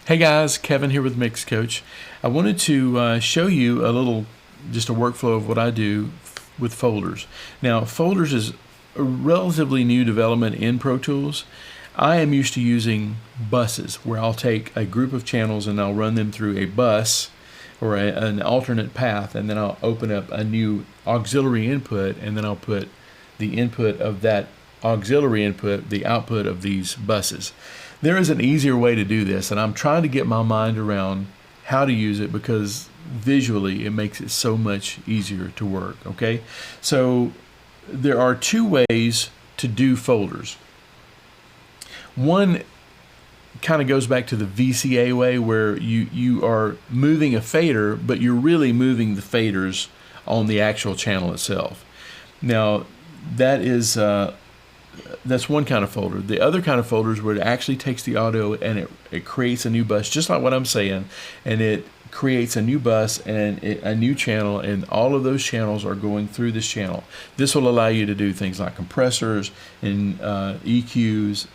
Hey guys, Kevin here with Mix Coach. I wanted to show you just a workflow of what I do with folders. Now, folders is a relatively new development in Pro Tools. I am used to using buses, where I'll take a group of channels and I'll run them through a bus or an alternate path, and then I'll open up a new auxiliary input, and then I'll put the input of that auxiliary input, the output of these buses. There is an easier way to do this, and I'm trying to get my mind around how to use it because visually it makes it so much easier to work. Okay, so there are two ways to do folders. One kind of goes back to the VCA way, where you are moving a fader, but you're really moving the faders on the actual channel itself. Now that's one kind of folder. The other kind of folder is where it actually takes the audio and it creates a new bus, just like what I'm saying, and it creates a new bus and a new channel, and all of those channels are going through this channel. This will allow you to do things like compressors and EQs,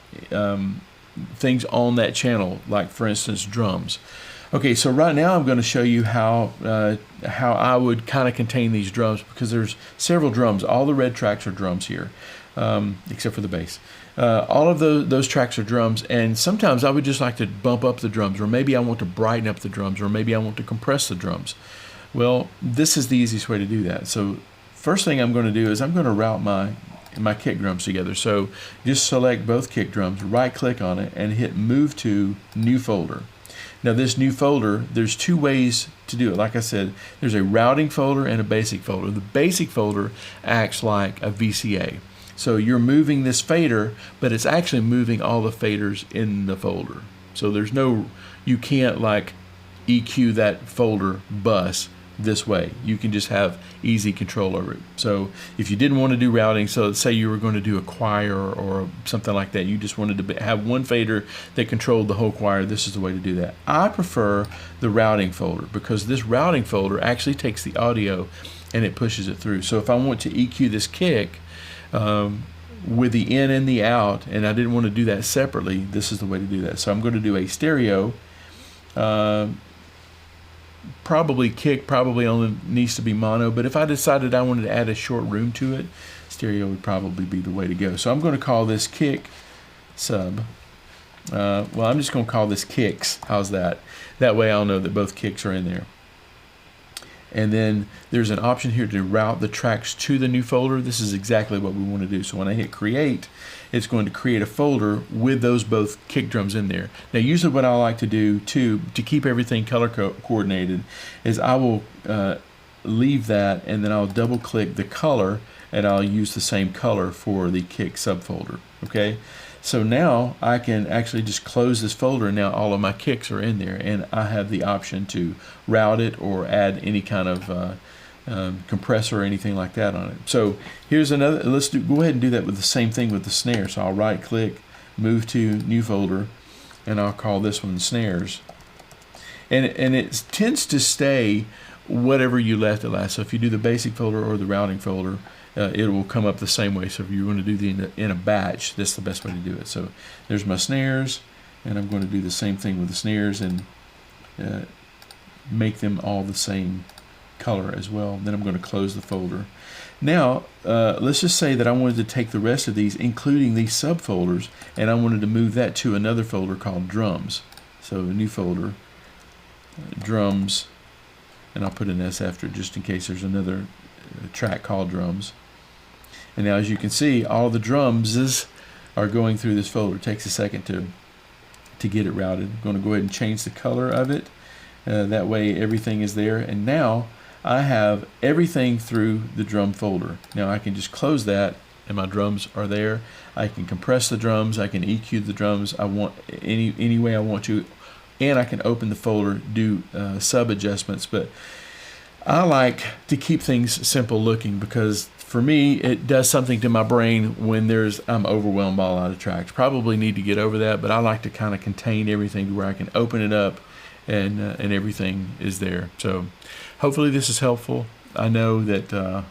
things on that channel, like for instance drums. Okay, so right now I'm going to show you how I would kind of contain these drums, because there's several drums. All the red tracks are drums here, except for the bass. All of those tracks are drums, and sometimes I would just like to bump up the drums, or maybe I want to brighten up the drums, or maybe I want to compress the drums. Well, this is the easiest way to do that. So first thing I'm going to do is I'm going to route my kick drums together. So just select both kick drums, right click on it, and hit move to new folder. Now this new folder, there's two ways to do it. Like I said, there's a routing folder and a basic folder. The basic folder acts like a VCA. So you're moving this fader, but it's actually moving all the faders in the folder. So you can't like EQ that folder bus this way. You can just have easy control over it. So if you didn't want to do routing, so let's say you were going to do a choir or something like that, you just wanted to have one fader that controlled the whole choir, this is the way to do that. I prefer the routing folder, because this routing folder actually takes the audio and it pushes it through. So if I want to EQ this kick with the in and the out, and I didn't want to do that separately, this is the way to do that. So I'm going to do a stereo. Kick probably only needs to be mono, but if I decided I wanted to add a short room to it, stereo would probably be the way to go. So I'm going to call this kick sub. Well, I'm just going to call this kicks. How's that? That way I'll know that both kicks are in there. And then there's an option here to route the tracks to the new folder. This is exactly what we want to do. So when I hit create, it's going to create a folder with those both kick drums in there. Now usually what I like to do too, to keep everything color coordinated, is I will leave that, and then I'll double click the color, and I'll use the same color for the kick subfolder. Okay, so now I can actually just close this folder, and now all of my kicks are in there, and I have the option to route it or add any kind of compressor or anything like that on it. So here's another. Go ahead and do that with the same thing with the snare. So I'll right click, move to new folder, and I'll call this one snares. And it tends to stay whatever you left it last. So if you do the basic folder or the routing folder, it will come up the same way. So if you want to do in a batch, that's the best way to do it. So there's my snares, and I'm going to do the same thing with the snares and make them all the same color as well. Then I'm going to close the folder. Now let's just say that I wanted to take the rest of these, including these subfolders, and I wanted to move that to another folder called drums. So a new folder, drums, and I'll put an S after it just in case there's another track called drums. And now as you can see, all the drums are going through this folder. It takes a second to get it routed. I'm going to go ahead and change the color of it. That way everything is there, and now I have everything through the drum folder. Now I can just close that, and my drums are there. I can compress the drums, I can EQ the drums I want any way I want to, and I can open the folder, do sub adjustments. But I like to keep things simple looking, because for me it does something to my brain when I'm overwhelmed by a lot of tracks. Probably need to get over that, but I like to kind of contain everything to where I can open it up and everything is there. So hopefully this is helpful. I know that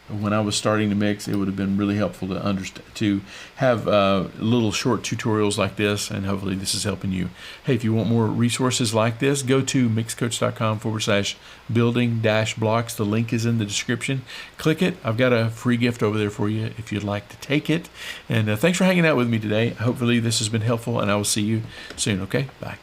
when I was starting to mix, it would have been really helpful to understand, to have little short tutorials like this, and hopefully this is helping you. Hey, if you want more resources like this, go to mixcoach.com/building-blocks. The link is in the description. Click it. I've got a free gift over there for you if you'd like to take it. And thanks for hanging out with me today. Hopefully this has been helpful, and I will see you soon. Okay, bye.